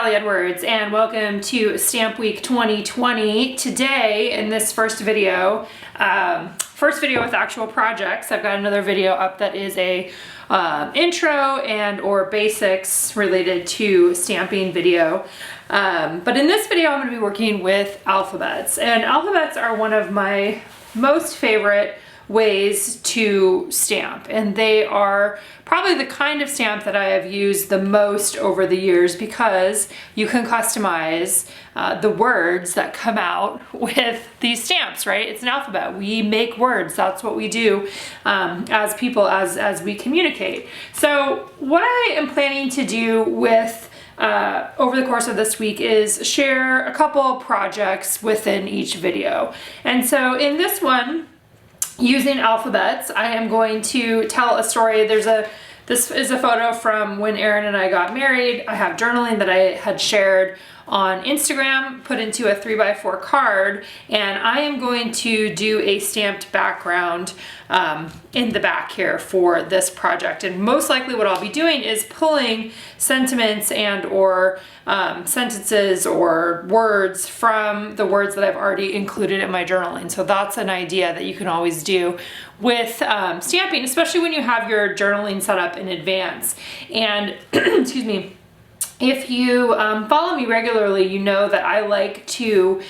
Allie Edwards, and welcome to Stamp Week 2020. Today, in this first video with actual projects, I've got another video up that is a intro and or basics related to stamping video. But in this video, I'm going to be working with alphabets, and alphabets are one of my most favorite ways to stamp, and they are probably the kind of stamp that I have used the most over the years because you can customize the words that come out with these stamps, right? It's an alphabet. We make words. That's what we do as people, as we communicate. So what I am planning to do with over the course of this week is share a couple projects within each video. And so in this one, using alphabets, I am going to tell a story. This is a photo from when Aaron and I got married. I have journaling that I had shared on Instagram, put into a 3x4 card, and I am going to do a stamped background in the back here for this project. And most likely what I'll be doing is pulling sentiments and or sentences or words from the words that I've already included in my journaling. So that's an idea that you can always do with stamping, especially when you have your journaling set up in advance. And excuse me, if you follow me regularly, you know that I like to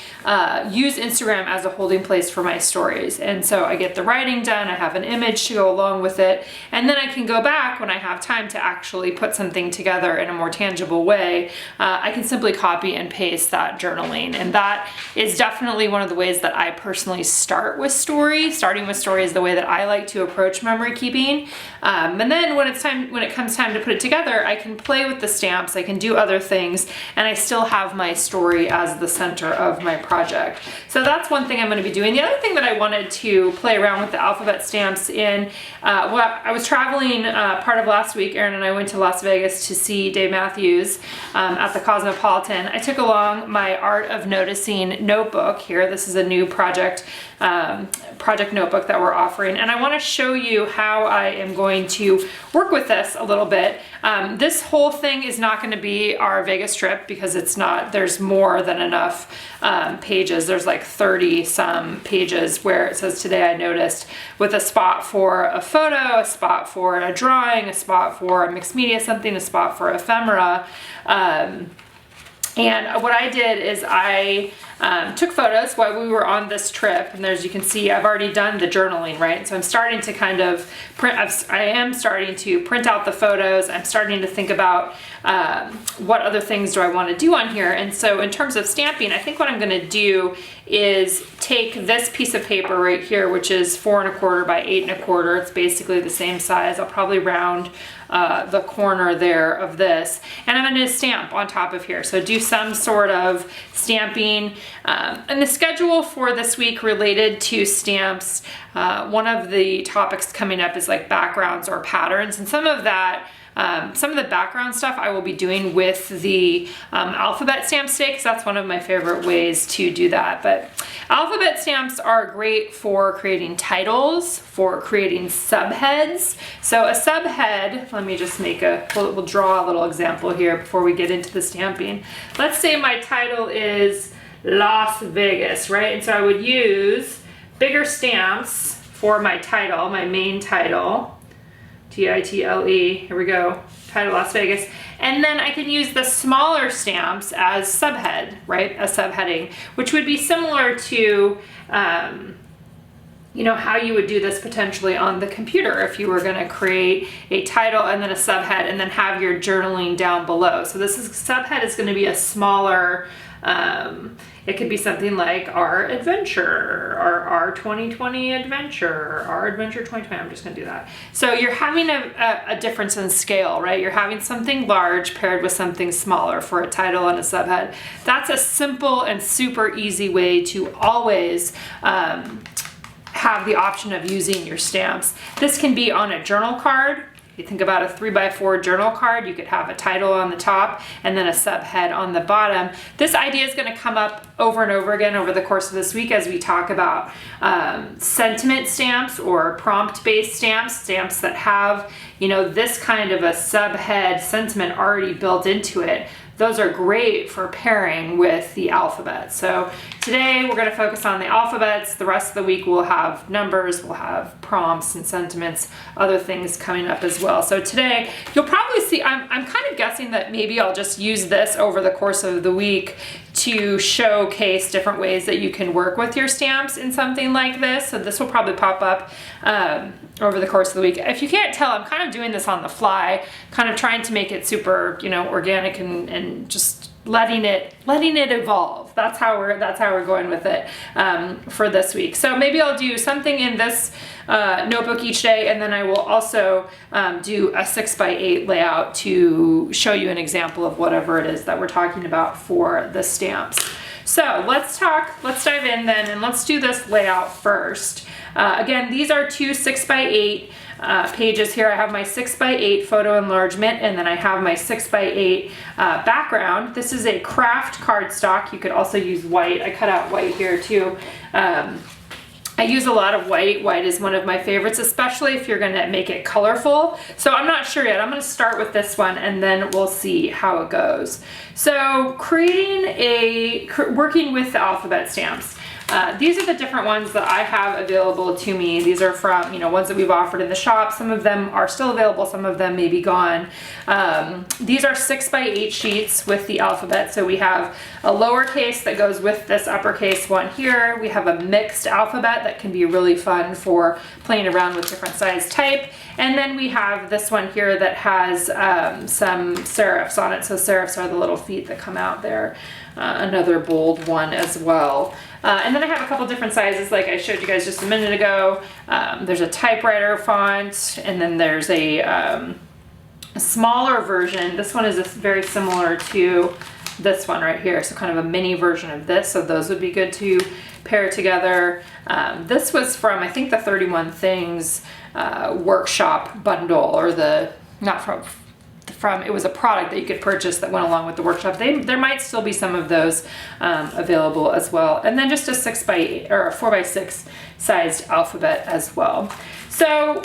use Instagram as a holding place for my stories. And so I get the writing done, I have an image to go along with it, and then I can go back when I have time to actually put something together in a more tangible way. I can simply copy and paste that journaling. And that is definitely one of the ways that I personally start with story. Starting with story is the way that I like to approach memory keeping. And then when it comes time to put it together, I can play with the stamps, I can do other things, and I still have my story as the center of my project. So that's one thing I'm going to be doing. The other thing that I wanted to play around with the alphabet stamps in, I was traveling part of last week. Aaron and I went to Las Vegas to see Dave Matthews at the Cosmopolitan. I took along my Art of Noticing notebook here. This is a new project notebook that we're offering, and I want to show you how I am going to work with this a little bit. This whole thing is not going to be our Vegas trip because it's not, there's more than enough pages. There's like 30 some pages where it says today I noticed, with a spot for a photo, a spot for a drawing, a spot for a mixed media something, a spot for ephemera. And what I did is I took photos while we were on this trip, and as you can see, I've already done the journaling, right? So I'm starting to kind of I am starting to print out the photos. I'm starting to think about what other things do I want to do on here. And so in terms of stamping, I think what I'm going to do is take this piece of paper right here, which is 4 1/4 by 8 1/4. It's basically the same size. I'll probably round the corner there of this, and I'm going to stamp on top of here. So do some sort of stamping. And the schedule for this week related to stamps, one of the topics coming up is like backgrounds or patterns, and some of the background stuff I will be doing with the alphabet stamp today, because that's one of my favorite ways to do that. But alphabet stamps are great for creating titles, for creating subheads. So a subhead, let me just we'll draw a little example here before we get into the stamping. Let's say my title is Las Vegas, right? And so I would use bigger stamps for my title, my main title. T-I-T-L-E, here we go, title Las Vegas. And then I can use the smaller stamps as subhead, right? A subheading, which would be similar to, you know, how you would do this potentially on the computer if you were gonna create a title and then a subhead and then have your journaling down below. So subhead is gonna be a smaller, it could be something like our adventure, or our 2020 adventure, our adventure 2020. I'm just gonna do that. So you're having a difference in scale, right? You're having something large paired with something smaller for a title and a subhead. That's a simple and super easy way to always have the option of using your stamps. This can be on a journal card. You think about a 3x4 journal card, you could have a title on the top and then a subhead on the bottom. This idea is going to come up over and over again over the course of this week as we talk about sentiment stamps or prompt-based stamps, stamps that have, you know, this kind of a subhead sentiment already built into it. those are great for pairing with the alphabet. So today we're going to focus on the alphabets. The rest of the week we'll have numbers, we'll have prompts and sentiments, other things coming up as well. So today you'll probably see, I'm kind of guessing that maybe I'll just use this over the course of the week to showcase different ways that you can work with your stamps in something like this. So this will probably pop up over the course of the week. If you can't tell, I'm kind of doing this on the fly, kind of trying to make it super, you know, organic and just letting it evolve. That's how we're going with it for this week. So maybe I'll do something in this notebook each day, and then I will also do a 6x8 layout to show you an example of whatever it is that we're talking about for the stamps. So let's dive in then, and let's do this layout first. Again, these are two 6x8 pages here. I have my 6x8 photo enlargement, and then I have my 6x8 background. This is a craft cardstock. You could also use white. I cut out white here too. I use a lot of white. White is one of my favorites, especially if you're gonna make it colorful. So I'm not sure yet. I'm gonna start with this one and then we'll see how it goes. So working with the alphabet stamps. These are the different ones that I have available to me. These are from, you know, ones that we've offered in the shop. Some of them are still available, some of them may be gone. These are 6x8 sheets with the alphabet. So we have a lowercase that goes with this uppercase one here. We have a mixed alphabet that can be really fun for playing around with different size type. And then we have this one here that has some serifs on it. So serifs are the little feet that come out there. Another bold one as well. And then I have a couple different sizes like I showed you guys just a minute ago. There's a typewriter font, and then there's a smaller version. This one is very similar to this one right here, so kind of a mini version of this, so those would be good to pair together. This was from, I think, the 31 Things workshop bundle, or it was a product that you could purchase that went along with the workshop. There might still be some of those available as well. And then just a 6x8 or a 4x6 sized alphabet as well. So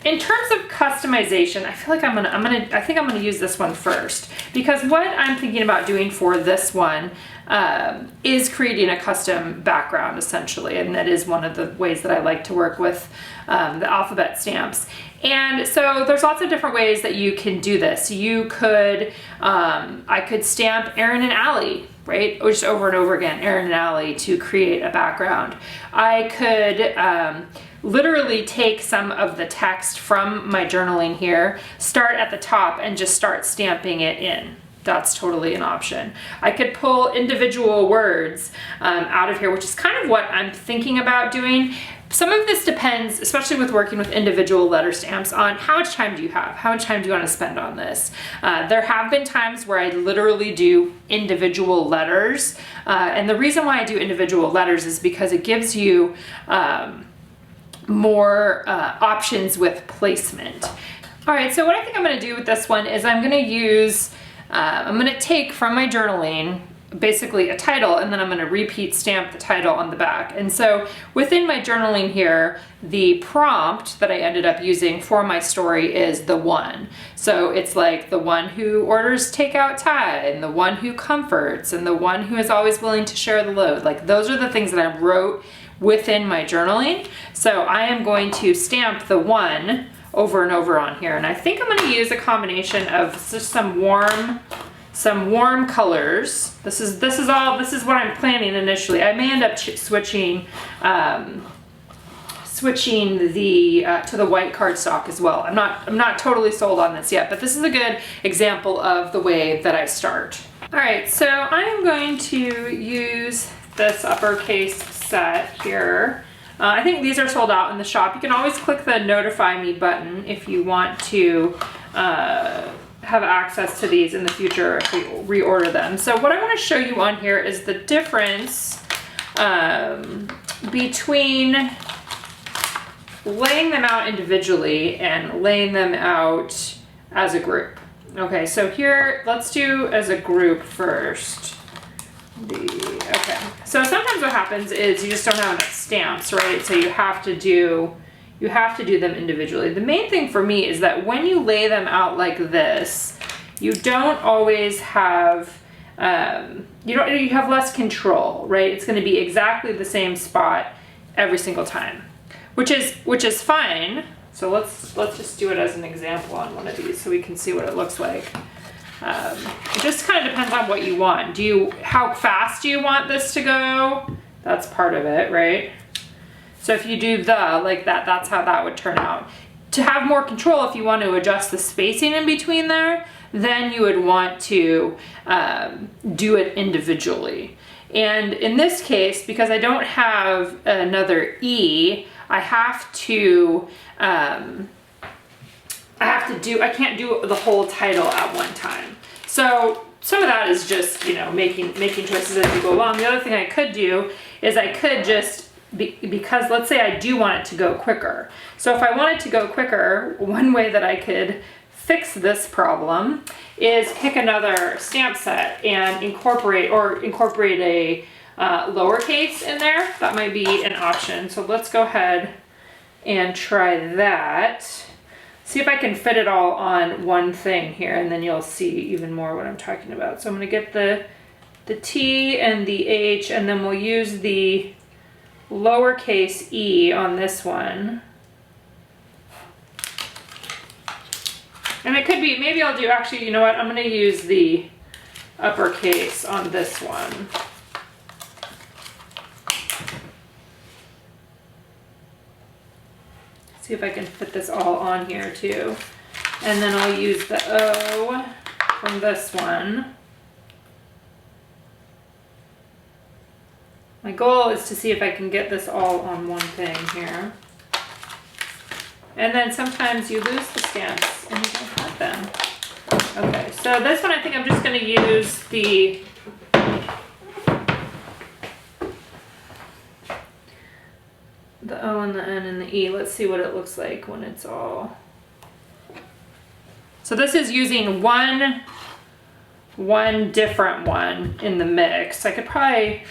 in terms of customization, I feel like I think I'm gonna use this one first, because what I'm thinking about doing for this one is creating a custom background essentially, and that is one of the ways that I like to work with the alphabet stamps. And so there's lots of different ways that you can do this. You could, I could stamp Aaron and Allie, right? Or just over and over again, Aaron and Allie, to create a background. I could literally take some of the text from my journaling here, start at the top and just start stamping it in. That's totally an option. I could pull individual words out of here, which is kind of what I'm thinking about doing. Some of this depends, especially with working with individual letter stamps, on how much time do you have? How much time do you want to spend on this? There have been times where I literally do individual letters. And the reason why I do individual letters is because it gives you more options with placement. All right, so what I think I'm gonna do with this one is I'm gonna take from my journaling basically a title, and then I'm gonna repeat stamp the title on the back. And so within my journaling here, the prompt that I ended up using for my story is the one. So it's like the one who orders takeout Thai, and the one who comforts, and the one who is always willing to share the load. Like those are the things that I wrote within my journaling. So I am going to stamp the one over and over on here. And I think I'm gonna use a combination of just some warm colors. This is what I'm planning initially. I may end up switching to the white cardstock as well. I'm not totally sold on this yet, but this is a good example of the way that I start. All right, so I am going to use this uppercase set here. I think these are sold out in the shop. You can always click the notify me button if you want to have access to these in the future if we reorder them. So what I want to show you on here is the difference between laying them out individually and laying them out as a group. Okay, so here, let's do as a group first. Okay, so sometimes what happens is you just don't have enough stamps, right? So you have to do them individually. The main thing for me is that when you lay them out like this, you don't always have, you have less control, right? It's going to be exactly the same spot every single time, which is fine. So let's just do it as an example on one of these so we can see what it looks like. It just kind of depends on what you want. How fast do you want this to go? That's part of it, right? So if you do like that, that's how that would turn out. To have more control, if you want to adjust the spacing in between there, then you would want to do it individually. And in this case, because I don't have another E, I can't do the whole title at one time. So some of that is just, making choices as you go along. The other thing I could do is I could just, because let's say I do want it to go quicker. So if I want it to go quicker, one way that I could fix this problem is pick another stamp set and incorporate a lowercase in there. That might be an option. So let's go ahead and try that. See if I can fit it all on one thing here, and then you'll see even more what I'm talking about. So I'm going to get the T and the H, and then we'll use the lowercase e on this one. And it could be, maybe I'll do, actually, you know what, I'm going to use the uppercase on this one. See if I can fit this all on here too. And then I'll use the O from this one. My goal is to see if I can get this all on one thing here. And then sometimes you lose the stamps and you don't have them. Okay, so this one I think I'm just going to use the O and the N and the E. Let's see what it looks like when it's all. So this is using one different one in the mix. I could probably, I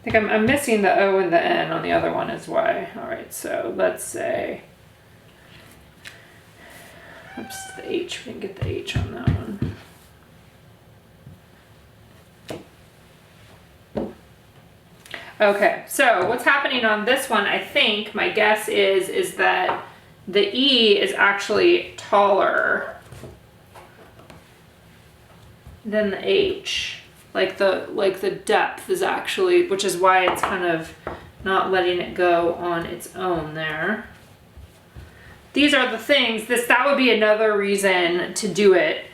think I'm missing the O and the N on the other one is why. All right, so let's say, oops, the H, we didn't get the H on that one. Okay, so what's happening on this one, I think, my guess is that the E is actually taller than the H. Like the depth is actually, which is why it's kind of not letting it go on its own there. These are the things, that would be another reason to do it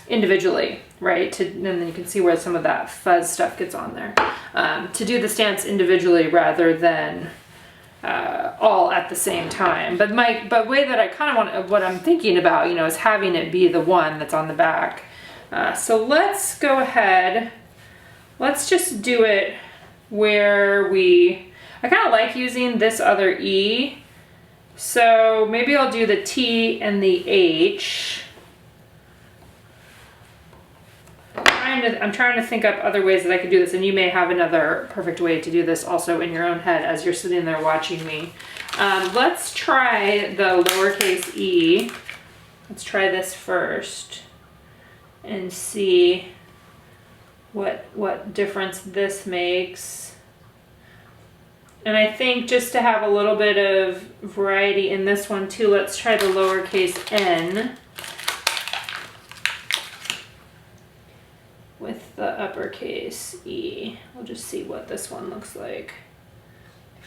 individually, right? And then you can see where some of that fuzz stuff gets on there. To do the stamps individually rather than all at the same time. But way that I kind of want, what I'm thinking about, is having it be the one that's on the back. So let's go ahead, let's just do it where I kind of like using this other E. So maybe I'll do the T and the H. I'm trying to think up other ways that I could do this, and you may have another perfect way to do this also in your own head as you're sitting there watching me. Let's try the lowercase e. Let's try this first and see what difference this makes. And I think just to have a little bit of variety in this one too, let's try the lowercase n with the uppercase E. We'll just see what this one looks like.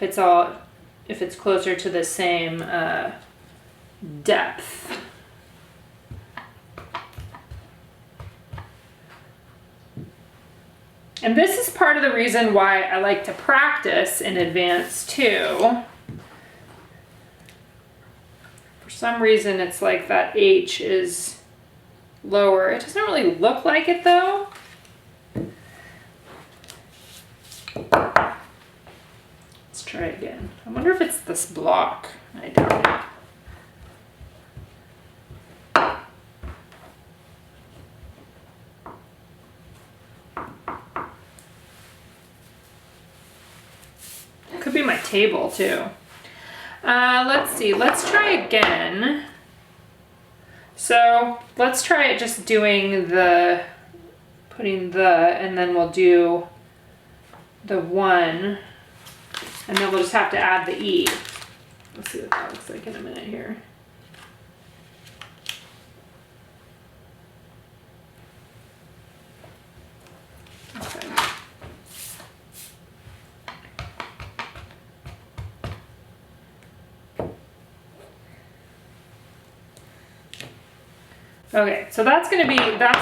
If it's closer to the same depth. And this is part of the reason why I like to practice in advance too. For some reason it's like that H is lower. It doesn't really look like it though. Let's try again. I wonder if it's this block. I doubt it. Could be my table too. Let's see, let's try again. So let's try it just doing putting the, and then we'll do the 1, and then we'll just have to add the E. Let's see what that looks like in a minute here. Okay. Okay, so that's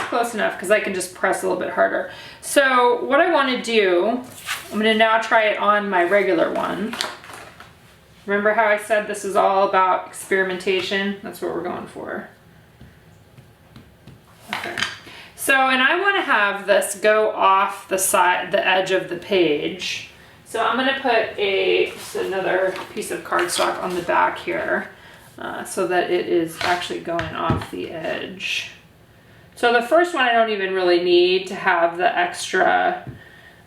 close enough because I can just press a little bit harder. So what I want to do, I'm going to now try it on my regular one. Remember how I said this is all about experimentation? That's what we're going for. Okay. So, and I want to have this go off the side, the edge of the page. So I'm going to put just another piece of cardstock on the back here. So that it is actually going off the edge. So the first one I don't even really need to have the extra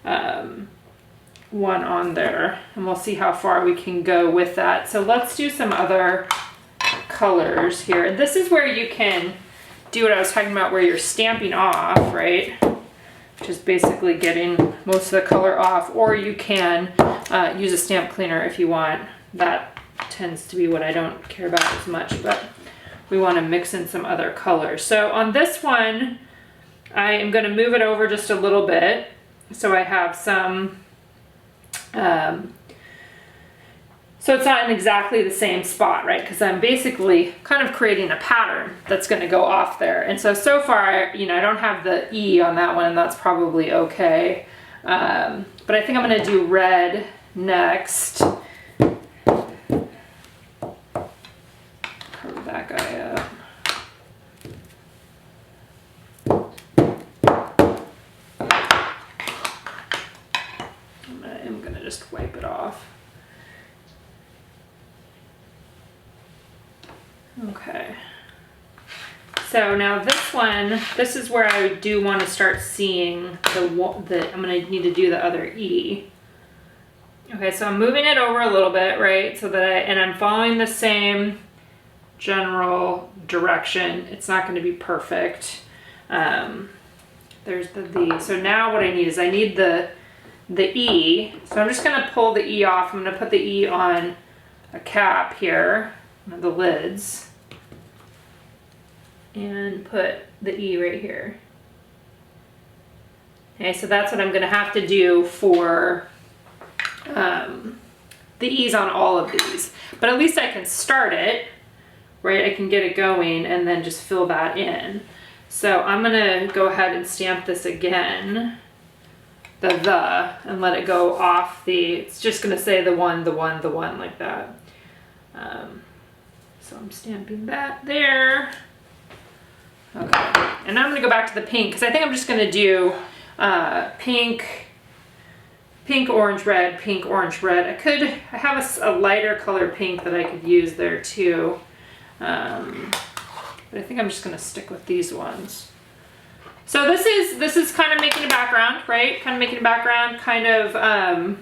one on there, and we'll see how far we can go with that. So let's do some other colors here. This is where you can do what I was talking about, where you're stamping off, right? Which is basically getting most of the color off, or you can use a stamp cleaner if you want. That tends to be what I don't care about as much, but we want to mix in some other colors. So on this one, I am going to move it over just a little bit so I have some, so it's not in exactly the same spot, right? Because I'm basically kind of creating a pattern that's going to go off there. And so far, you know, I don't have the E on that one, and that's probably okay. But I think I'm going to do red next. That guy up. I'm gonna just wipe it off. Okay. So now this one, this is where I do want to start seeing I'm gonna need to do the other E. Okay, so I'm moving it over a little bit, right? So that and I'm following the same general direction. It's not going to be perfect. There's the so now what I need is I need the E. So I'm just going to pull the E off. I'm going to put the E on a cap here, one of the lids, and put the E right here. Okay, so that's what I'm going to have to do for the E's on all of these. But at least I can start it. Right, I can get it going and then just fill that in. So I'm gonna go ahead and stamp this again, and let it go off it's just gonna say the one like that. So I'm stamping that there. Okay, and now I'm gonna go back to the pink because I think I'm just gonna do pink, orange, red, pink, orange, red. I have a lighter color pink that I could use there too. But I think I'm just going to stick with these ones. So this is kind of making a background, right? Kind of making a background, kind of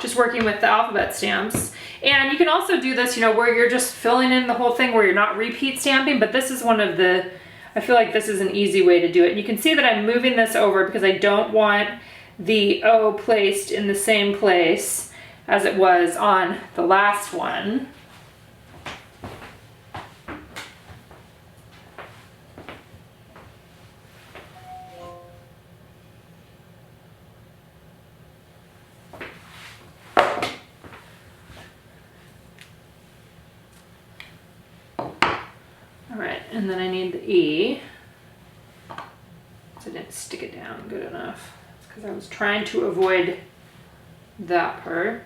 just working with the alphabet stamps. And you can also do this, you know, where you're just filling in the whole thing, where you're not repeat stamping, but this is one of the, I feel like this is an easy way to do it. And you can see that I'm moving this over because I don't want the O placed in the same place as it was on the last one. And then I need the E. So I didn't stick it down good enough. It's because I was trying to avoid that part.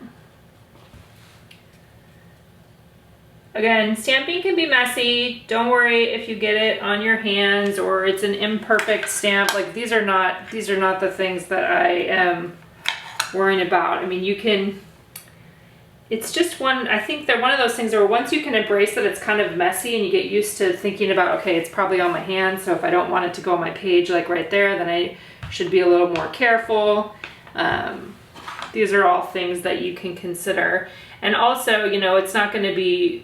Again, stamping can be messy. Don't worry if you get it on your hands or it's an imperfect stamp. Like these are not the things that I am worrying about. I mean, you can, it's just I think they're one of those things where once you can embrace that it's kind of messy and you get used to thinking about, okay, it's probably on my hand, so if I don't want it to go on my page like right there, then I should be a little more careful. These are all things that you can consider. And also, you know, it's not going to be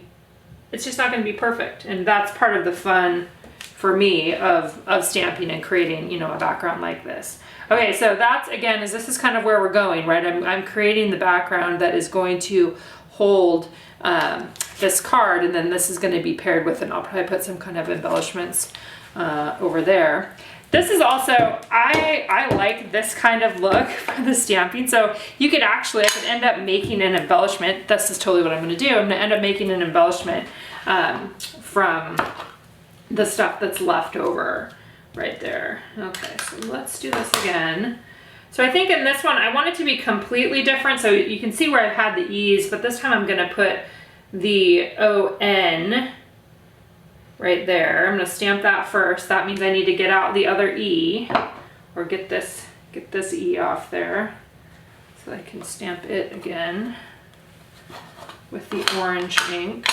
it's just not going to be perfect. And that's part of the fun for me of stamping and creating, you know, a background like this. Okay, so that's, again, this is kind of where we're going, right? I'm creating the background that is going to hold this card, and then this is going to be paired with, and I'll probably put some kind of embellishments over there. This is also, I like this kind of look for the stamping. So you could actually, I could end up making an embellishment. This is totally what I'm going to do. I'm going to end up making an embellishment from the stuff that's left over right there. Okay, so let's do this again. So I think in this one, I want it to be completely different. So you can see where I've had the E's, but this time I'm going to put the O-N right there. I'm going to stamp that first. That means I need to get out the other E, or get this E off there so I can stamp it again with the orange ink.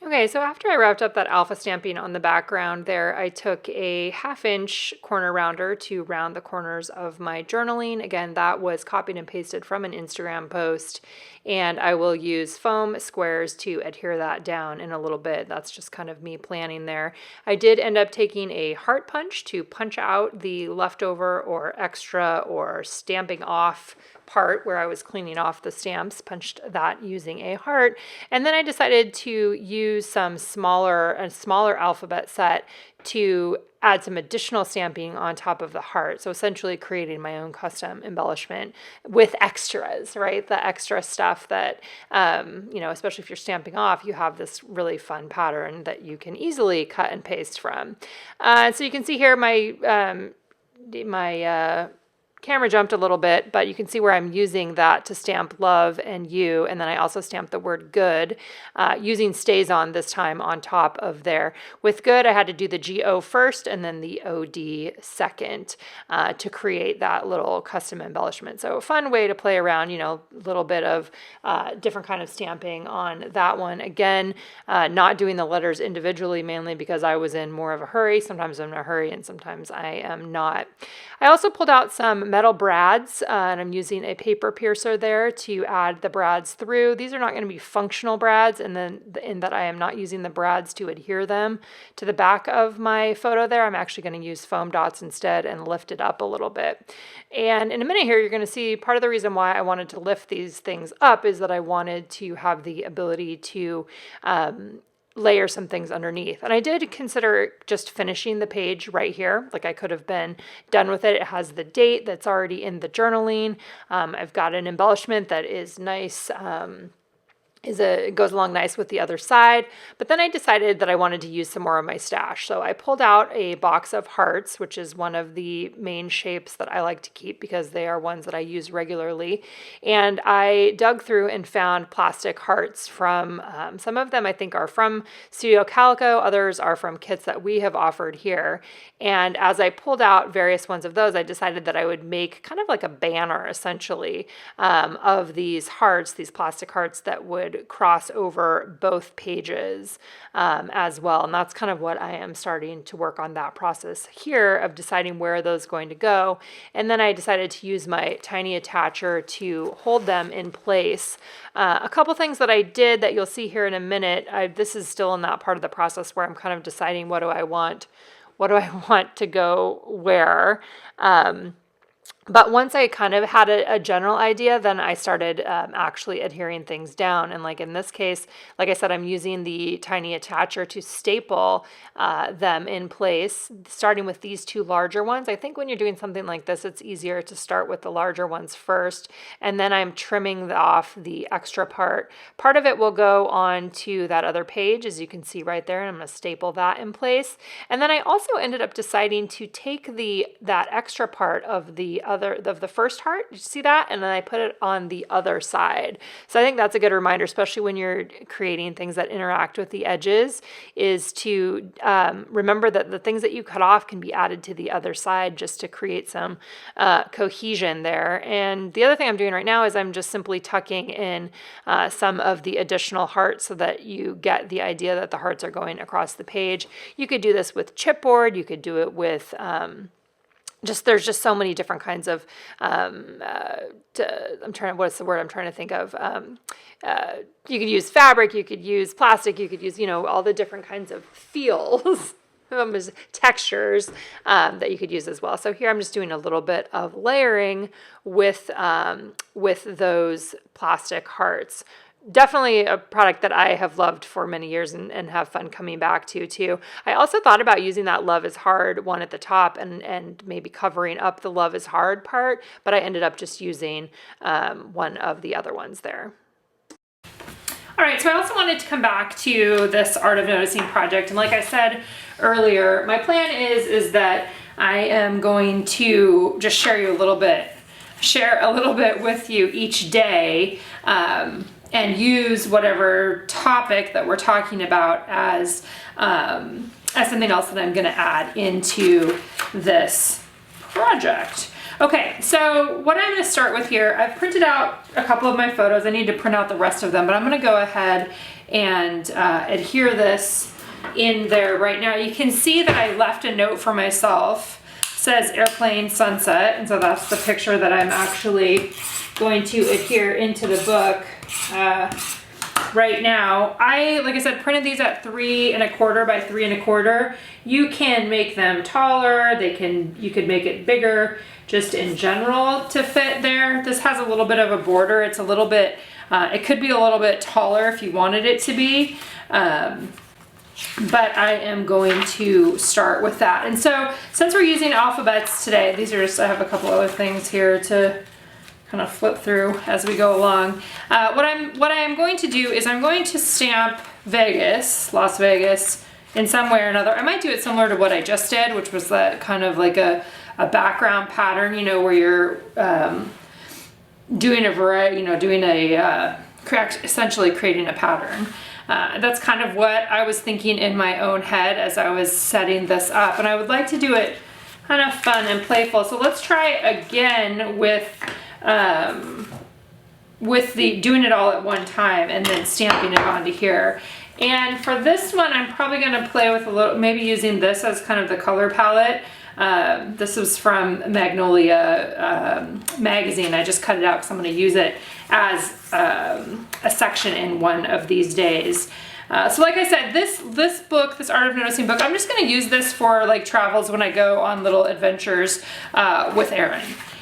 Okay, so after I wrapped up that alpha stamping on the background there, I took a 1/2 inch corner rounder to round the corners of my journaling. Again, that was copied and pasted from an Instagram post, and I will use foam squares to adhere that down in a little bit. That's just kind of me planning there. I did end up taking a heart punch to punch out the leftover or extra or stamping off part where I was cleaning off the stamps, punched that using a heart. And then I decided to use a smaller alphabet set to add some additional stamping on top of the heart. So essentially creating my own custom embellishment with extras, right? The extra stuff that, you know, especially if you're stamping off, you have this really fun pattern that you can easily cut and paste from. So you can see here my camera jumped a little bit, but you can see where I'm using that to stamp love and you, and then I also stamped the word good, using stays on this time on top of there. With good, I had to do the G-O first and then the O-D second to create that little custom embellishment. So a fun way to play around, you know, a little bit of different kind of stamping on that one. Again, not doing the letters individually, mainly because I was in more of a hurry. Sometimes I'm in a hurry and sometimes I am not. I also pulled out some metal brads, and I'm using a paper piercer there to add the brads through. These are not going to be functional brads, and then in that I am not using the brads to adhere them to the back of my photo there. I'm actually going to use foam dots instead and lift it up a little bit. And in a minute here, you're going to see part of the reason why I wanted to lift these things up is that I wanted to have the ability to layer some things underneath. And I did consider just finishing the page right here. Like I could have been done with it. It has the date that's already in the journaling. I've got an embellishment that is nice. It goes along nice with the other side. But then I decided that I wanted to use some more of my stash. So I pulled out a box of hearts, which is one of the main shapes that I like to keep because they are ones that I use regularly. And I dug through and found plastic hearts from, some of them I think are from Studio Calico, others are from kits that we have offered here. And as I pulled out various ones of those, I decided that I would make kind of like a banner essentially of these hearts, these plastic hearts that would cross over both pages as well. And that's kind of what I am starting to work on that process here of deciding where those are going to go. And then I decided to use my tiny attacher to hold them in place. A couple things that I did that you'll see here in a minute. This is still in that part of the process where I'm kind of deciding what do I want to go where. But once I kind of had a general idea, then I started actually adhering things down. And like in this case, like I said, I'm using the tiny attacher to staple them in place, starting with these two larger ones. I think when you're doing something like this, it's easier to start with the larger ones first. And then I'm trimming off the extra part. Part of it will go on to that other page, as you can see right there. And I'm going to staple that in place. And then I also ended up deciding to take that extra part of the the first heart. Did you see that? And then I put it on the other side. So I think that's a good reminder, especially when you're creating things that interact with the edges, is to remember that the things that you cut off can be added to the other side just to create some cohesion there. And the other thing I'm doing right now is I'm just simply tucking in some of the additional hearts so that you get the idea that the hearts are going across the page. You could do this with chipboard. You could do it with there's just so many different kinds of what's the word I'm trying to think of? You could use fabric, you could use plastic, you could use, all the different kinds of feels, textures that you could use as well. So here I'm just doing a little bit of layering with those plastic hearts. Definitely a product that I have loved for many years and have fun coming back to too. I also thought about using that Love is Hard one at the top and maybe covering up the Love is Hard part, but I ended up just using one of the other ones there. All right, so I also wanted to come back to this Art of Noticing project. And like I said earlier, my plan is that I am going to just share a little bit with you each day, and use whatever topic that we're talking about as something else that I'm going to add into this project. Okay, so what I'm going to start with here, I've printed out a couple of my photos. I need to print out the rest of them, but I'm going to go ahead and adhere this in there right now. You can see that I left a note for myself. It says airplane sunset, and so that's the picture that I'm actually going to adhere into the book right now. Like I said, printed these at 3 1/4 by 3 1/4. You can make them taller. You could make it bigger just in general to fit there. This has a little bit of a border. It's a little bit, it could be a little bit taller if you wanted it to be. But I am going to start with that. And so since we're using alphabets today, I have a couple other things here to kind of flip through as we go along. What I am going to do is I'm going to stamp Las Vegas, in some way or another. I might do it similar to what I just did, which was that kind of like a background pattern, where you're doing a variety, essentially creating a pattern. That's kind of what I was thinking in my own head as I was setting this up, and I would like to do it kind of fun and playful. So let's try again with doing it all at one time and then stamping it onto here. And for this one, I'm probably going to play with maybe using this as kind of the color palette. This was from Magnolia magazine. I just cut it out because I'm going to use it as a section in one of these days. So like I said, this book, this Art of Noticing book, I'm just going to use this for like travels when I go on little adventures with Erin.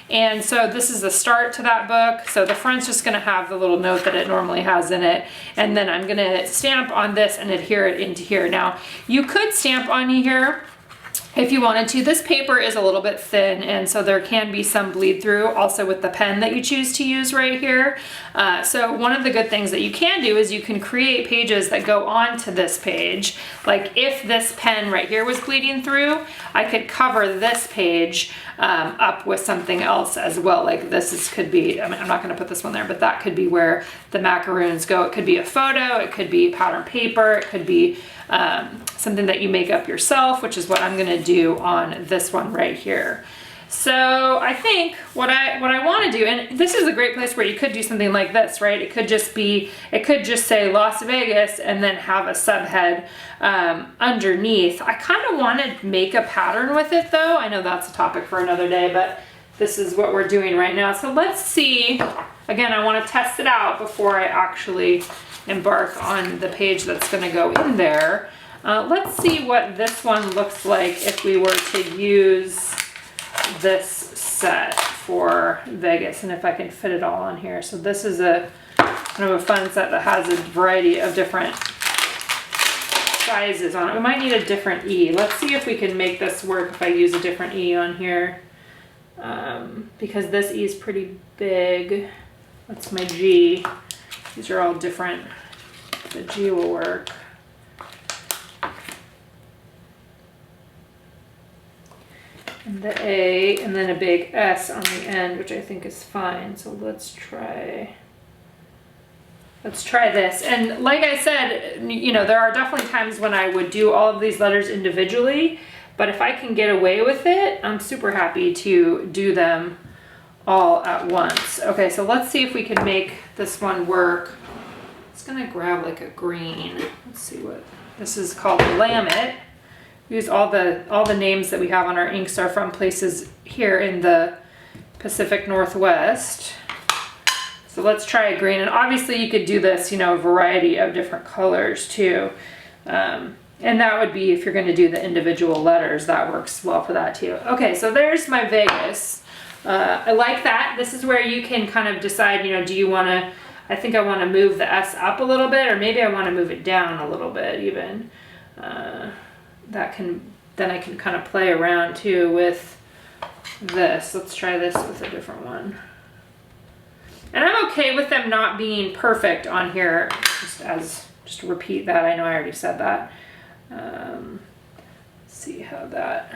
And so this is the start to that book. So the front's just going to have the little note that it normally has in it. And then I'm going to stamp on this and adhere it into here. Now, you could stamp on here if you wanted to. This paper is a little bit thin, and so there can be some bleed through also with the pen that you choose to use right here. So one of the good things that you can do is you can create pages that go onto this page. Like if this pen right here was bleeding through, I could cover this page up with something else as well. Like could be, I'm not going to put this one there, but that could be where the macaroons go. It could be a photo, it could be pattern paper, it could be something that you make up yourself, which is what I'm going to do on this one right here. So I think what I want to do, and this is a great place where you could do something like this, right? It could just say Las Vegas and then have a subhead underneath. I kind of want to make a pattern with it though. I know that's a topic for another day, but this is what we're doing right now. So let's see. Again, I want to test it out before I actually embark on the page that's going to go in there. Let's see what this one looks like if we were to use this set for Vegas, and if I can fit it all on here. So this is a kind of a fun set that has a variety of different sizes on it. We might need a different E. Let's see if we can make this work if I use a different E on here, because this E is pretty big. That's my G. These are all different. The G will work. and the A, and then a big S on the end, which I think is fine. So let's try this. And like I said, you know, there are definitely times when I would do all of these letters individually, but if I can get away with it, I'm super happy to do them all at once. Okay, so let's see if we can make this one work. It's gonna grab like a green. Let's see what this is called. Willamette. Use all the names that we have on our inks are from places here in the Pacific Northwest. So let's try a green, and obviously you could do this, you know, a variety of different colors too. And that would be, if you're gonna do the individual letters, that works well for that too. Okay, so there's my Vegas. I like that. This is where you can kind of decide, you know, do you wanna, I think I wanna move the S up a little bit, or maybe I wanna move it down a little bit even. Then I can kind of play around too with this. Let's try this with a different one. And I'm okay with them not being perfect on here, just to repeat that. I know I already said that. Let's see how that,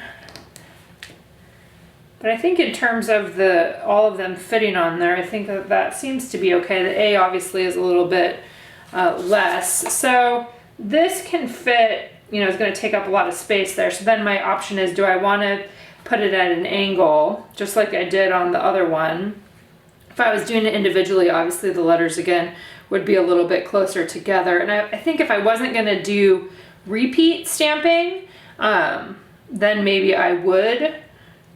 but I think in terms of all of them fitting on there, I think that seems to be okay. The A obviously is a little bit less. So this can fit, you know, it's going to take up a lot of space there. So then my option is, do I want to put it at an angle, just like I did on the other one? If I was doing it individually, obviously the letters again would be a little bit closer together. And I think if I wasn't going to do repeat stamping, then maybe I would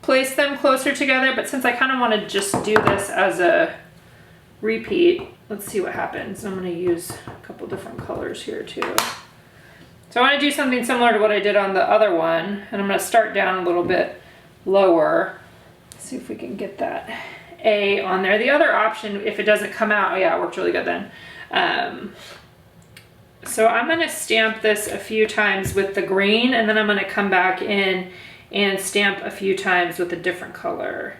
place them closer together. But since I kind of want to just do this as a repeat, let's see what happens. I'm going to use a couple different colors here too. So I want to do something similar to what I did on the other one, and I'm going to start down a little bit lower. See if we can get that A on there. The other option, if it doesn't come out, oh yeah, it worked really good then. So I'm going to stamp this a few times with the green, and then I'm going to come back in and stamp a few times with a different color.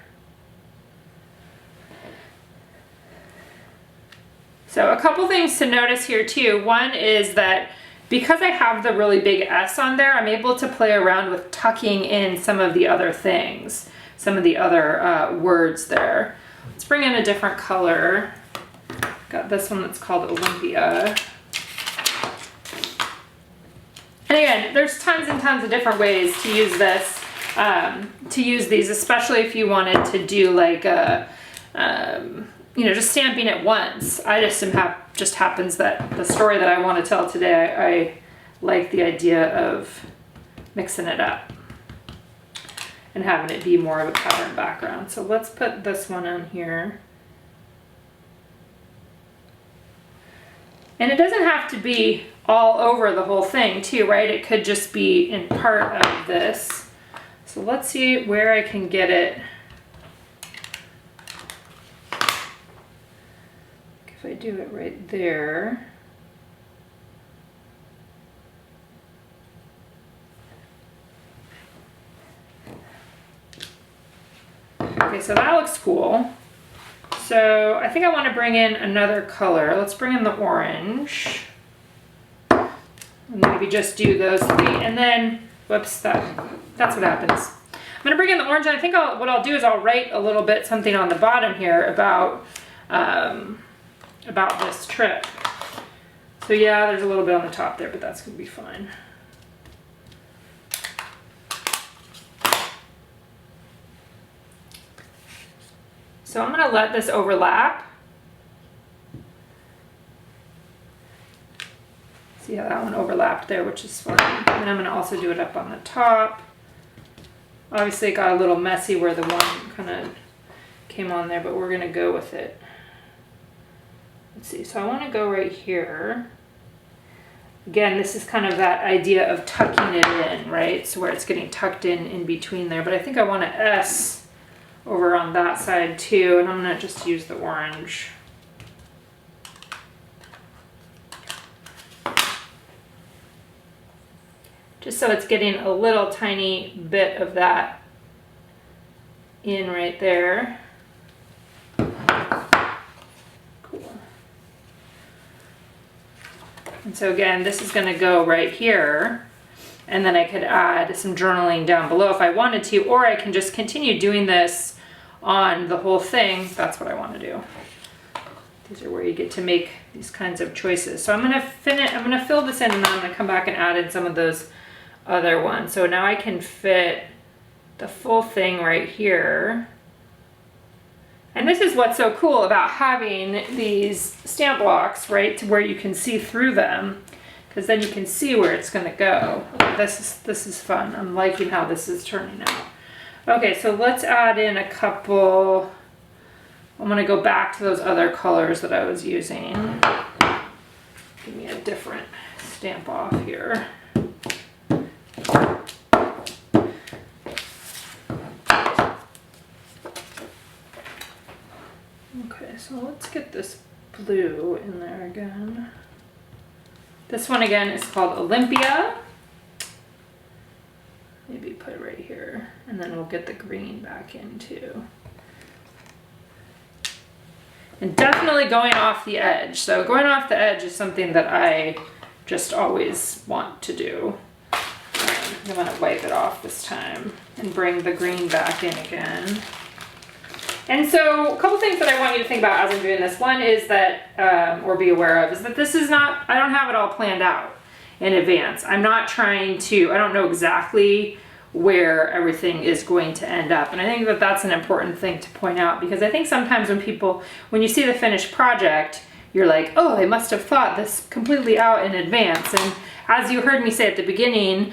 So a couple things to notice here too. One is that because I have the really big S on there, I'm able to play around with tucking in some of the other things, some of the other words there. Let's bring in a different color. Got this one that's called Olympia. And again, there's tons and tons of different ways to use this, to use these, especially if you wanted to do like a, you know, just stamping it once. I just happens that the story that I want to tell today, I like the idea of mixing it up and having it be more of a pattern background. So let's put this one on here. And it doesn't have to be all over the whole thing too, right? It could just be in part of this. So let's see where I can get it. If I do it right there. Okay, so that looks cool. So I think I want to bring in another color. Let's bring in the orange. And maybe just do those three. And then, whoops, that's what happens. I'm going to bring in the orange, and I think what I'll do is I'll write a little bit something on the bottom here about this trip. So yeah, there's a little bit on the top there, but that's going to be fine. So I'm going to let this overlap. See how that one overlapped there, which is fine. And I'm going to also do it up on the top. Obviously it got a little messy where the one kind of came on there, but we're going to go with it. Let's see, so I want to go right here. Again, this is kind of that idea of tucking it in, right? So where it's getting tucked in between there. But I think I want to S over on that side too, and I'm going to just use the orange. Just so it's getting a little tiny bit of that in right there. Cool. And so again, this is going to go right here. And then I could add some journaling down below if I wanted to, or I can just continue doing this on the whole thing. That's what I want to do. These are where you get to make these kinds of choices. So I'm gonna fill this in, and then I'm gonna come back and add in some of those other ones. So now I can fit the full thing right here. And this is what's so cool about having these stamp blocks, right, to where you can see through them, because then you can see where it's gonna go. Okay, this is fun. I'm liking how this is turning out. Okay, so let's add in a couple. I'm gonna go back to those other colors that I was using. Give me a different stamp off here. Okay, so let's get this blue in there again. This one again is called Olympia. Maybe put it right here, and then we'll get the green back in too. And definitely going off the edge. So going off the edge is something that I just always want to do. I'm gonna wipe it off this time and bring the green back in again. And so a couple things that I want you to think about as I'm doing this. One is that, or be aware of, is that this is not, I don't have it all planned out in advance. I'm not trying to, I don't know exactly where everything is going to end up. And I think that that's an important thing to point out, because I think sometimes when you see the finished project, you're like, oh, they must have thought this completely out in advance. And as you heard me say at the beginning,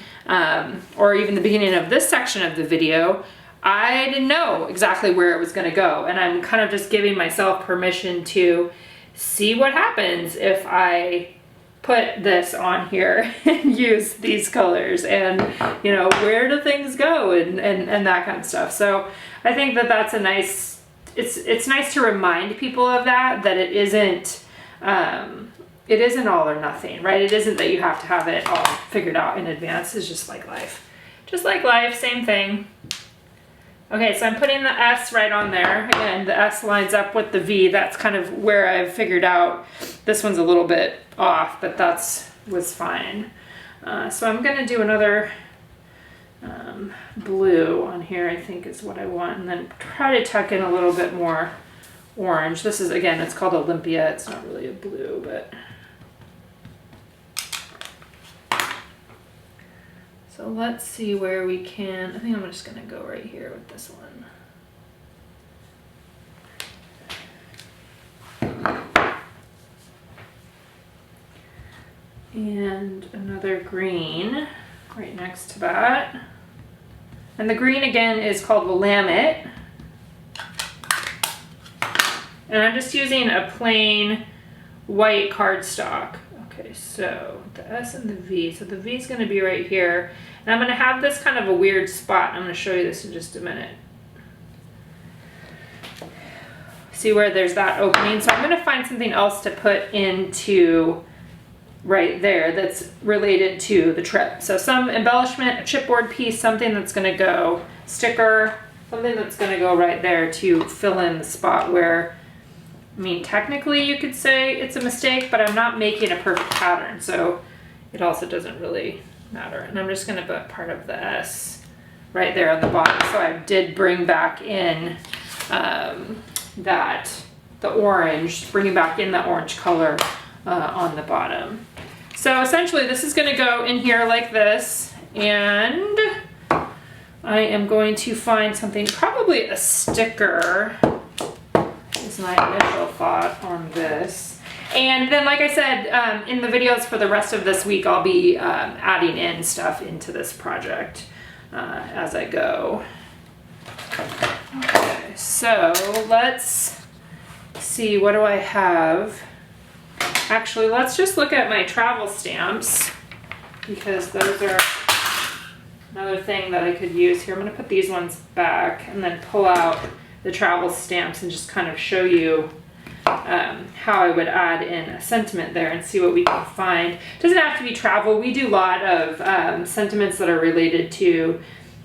or even the beginning of this section of the video, I didn't know exactly where it was going to go. And I'm kind of just giving myself permission to see what happens if I put this on here and use these colors, and you know, where do things go, and that kind of stuff. So I think that that's a nice, it's nice to remind people of that it isn't all or nothing, right? It isn't that you have to have it all figured out in advance. It's just like life. Just like life, same thing. Okay, so I'm putting the S right on there. Again, the S lines up with the V. That's kind of where I've figured out. This one's a little bit off, but was fine. So I'm gonna do another blue on here, I think is what I want, and then try to tuck in a little bit more orange. This is, again, it's called Olympia. It's not really a blue, but. So let's see where we can, I think I'm just gonna go right here with this one. And another green right next to that. And the green again is called Willamette. And I'm just using a plain white cardstock. Okay, so the S and the V. So the V is going to be right here. And I'm going to have this kind of a weird spot. I'm going to show you this in just a minute. See where there's that opening? So I'm going to find something else to put into right there that's related to the trip. So some embellishment, a chipboard piece, something that's going to go, sticker, something that's going to go right there to fill in the spot where, I mean, technically you could say it's a mistake, but I'm not making a perfect pattern, so it also doesn't really matter. And I'm just going to put part of the S right there on the bottom. So I did bring back in the orange, bringing back in the orange color on the bottom. So essentially this is going to go in here like this, and I am going to find something, probably a sticker is my initial thought on this. And then, like I said, in the videos for the rest of this week, I'll be adding in stuff into this project as I go. Okay, so let's see, what do I have? Actually, let's just look at my travel stamps, because those are another thing that I could use here. I'm going to put these ones back and then pull out the travel stamps and just kind of show you how I would add in a sentiment there and see what we can find. It doesn't have to be travel. We do a lot of sentiments that are related to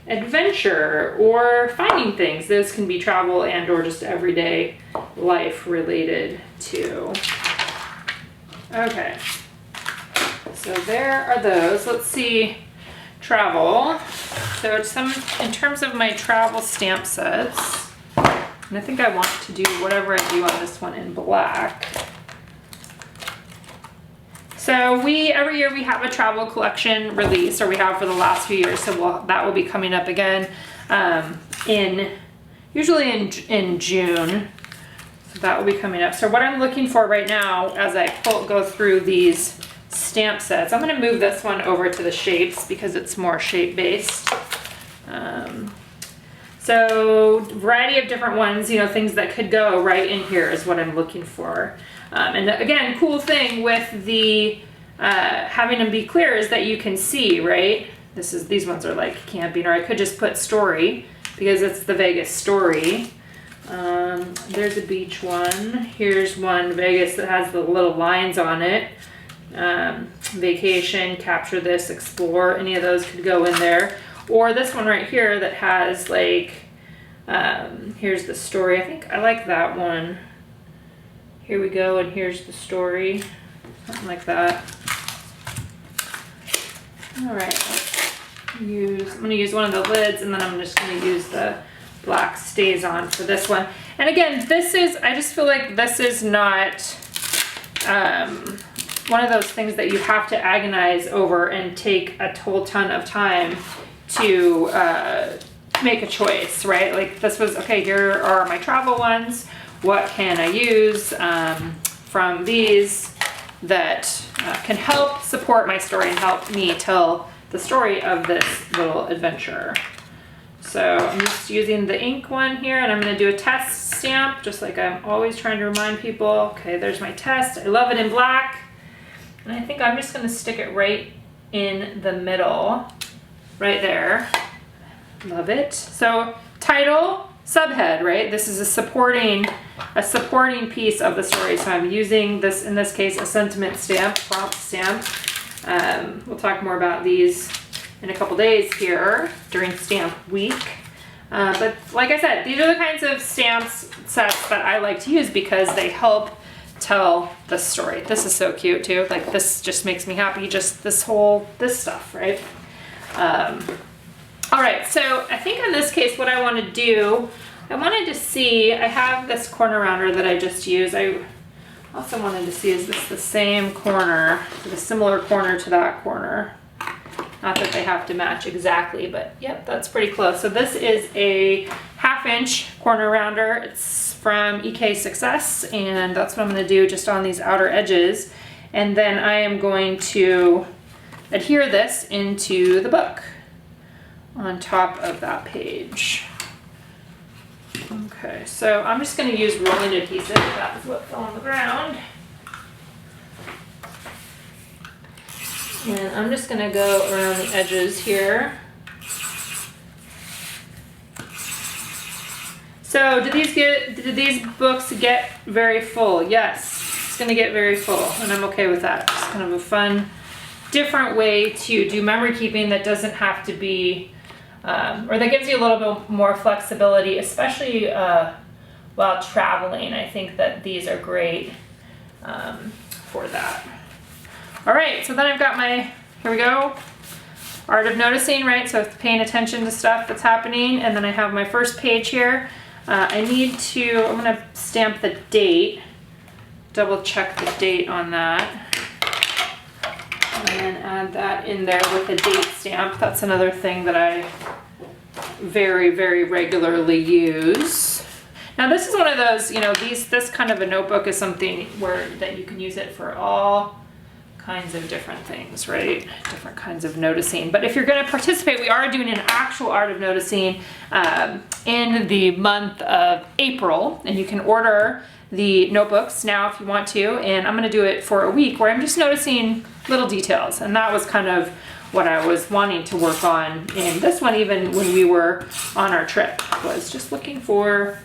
adventure or finding things. Those can be travel and or just everyday life related too. Okay, so there are those. Let's see, travel. So it's in terms of my travel stamp sets, and I think I want to do whatever I do on this one in black. So every year we have a travel collection release, or we have for the last few years, so that will be coming up again usually in June. So that will be coming up. So what I'm looking for right now as I go through these stamp sets, I'm going to move this one over to the shapes because it's more shape based. So variety of different ones, you know, things that could go right in here is what I'm looking for. And again, cool thing with the having them be clear is that you can see, right? These ones are like camping, or I could just put story because it's the Vegas story. There's a beach one. Here's one, Vegas, that has the little lines on it. Vacation, capture this, explore, any of those could go in there. Or this one right here that has like, here's the story. I think I like that one. Here we go, and here's the story. Something like that. All right, I'm gonna use one of the lids, and then I'm just gonna use the black stays on for this one. And again, I just feel like this is not one of those things that you have to agonize over and take a whole ton of time to make a choice, right? Like this was, okay, here are my travel ones. What can I use from these that can help support my story and help me tell the story of this little adventure? So I'm just using the ink one here, and I'm going to do a test stamp, just like I'm always trying to remind people. Okay, there's my test. I love it in black. And I think I'm just going to stick it right in the middle, right there. Love it. So title, subhead, right? This is a supporting piece of the story. So I'm using this, in this case, a sentiment stamp, prompt stamp. We'll talk more about these in a couple days here during stamp week. But like I said, these are the kinds of stamps sets that I like to use because they help tell the story. This is so cute too. Like this just makes me happy. Just this stuff, right? All right, so I think in this case, what I want to do, I wanted to see, I have this corner rounder that I just used. I also wanted to see, is this the same corner, a similar corner to that corner? Not that they have to match exactly, but yep, that's pretty close. So this is a 1/2 inch corner rounder. It's from EK Success, and that's what I'm going to do just on these outer edges. And then I am going to adhere this into the book on top of that page. Okay, so I'm just going to use rolling adhesive. That's what fell on the ground. And I'm just going to go around the edges here. So did these books get very full? Yes, it's going to get very full, and I'm okay with that. It's kind of a fun, different way to do memory keeping that doesn't have to be, or that gives you a little bit more flexibility, especially while traveling. I think that these are great for that. All right, so then I've got my, here we go, art of noticing, right? So paying attention to stuff that's happening. And then I have my first page here. I'm gonna stamp the date, double check the date on that. And then add that in there with a date stamp. That's another thing that I very, very regularly use. Now this is one of those, you know, this kind of a notebook is something that you can use it for all kinds of different things, right? Different kinds of noticing. But if you're going to participate, we are doing an actual art of noticing in the month of April, and you can order the notebooks now if you want to, and I'm going to do it for a week where I'm just noticing little details, and that was kind of what I was wanting to work on in this one, even when we were on our trip, was just looking for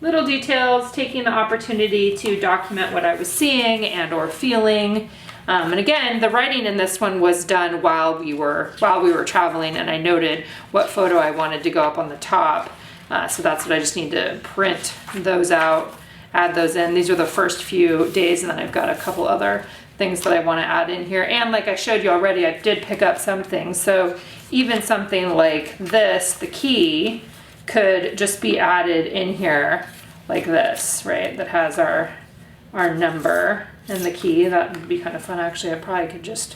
little details, taking the opportunity to document what I was seeing and or feeling. And again, the writing in this one was done while we were traveling, and I noted what photo I wanted to go up on the top. So that's what I just need to print those out, add those in. These are the first few days, and then I've got a couple other things that I want to add in here. And like I showed you already, I did pick up some things. So even something like this, the key, could just be added in here like this, right? That has our number and the key. That would be kind of fun. Actually, I probably could just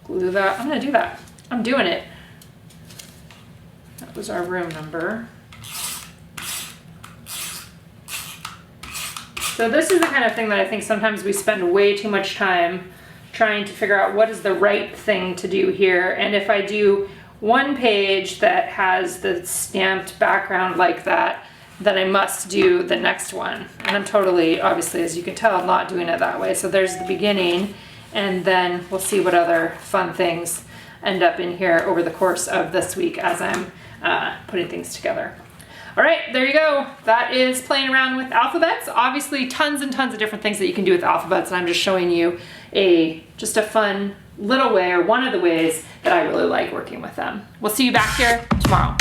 glue that. I'm gonna do that. I'm doing it. That was our room number. So this is the kind of thing that I think sometimes we spend way too much time trying to figure out what is the right thing to do here. And if I do one page that has the stamped background like that, then I must do the next one. And I'm totally, obviously, as you can tell, not doing it that way. So there's the beginning, and then we'll see what other fun things end up in here over the course of this week as I'm putting things together. All right, there you go. That is playing around with alphabets. Obviously, tons and tons of different things that you can do with alphabets, and I'm just showing you just a fun little way, or one of the ways that I really like working with them. We'll see you back here tomorrow.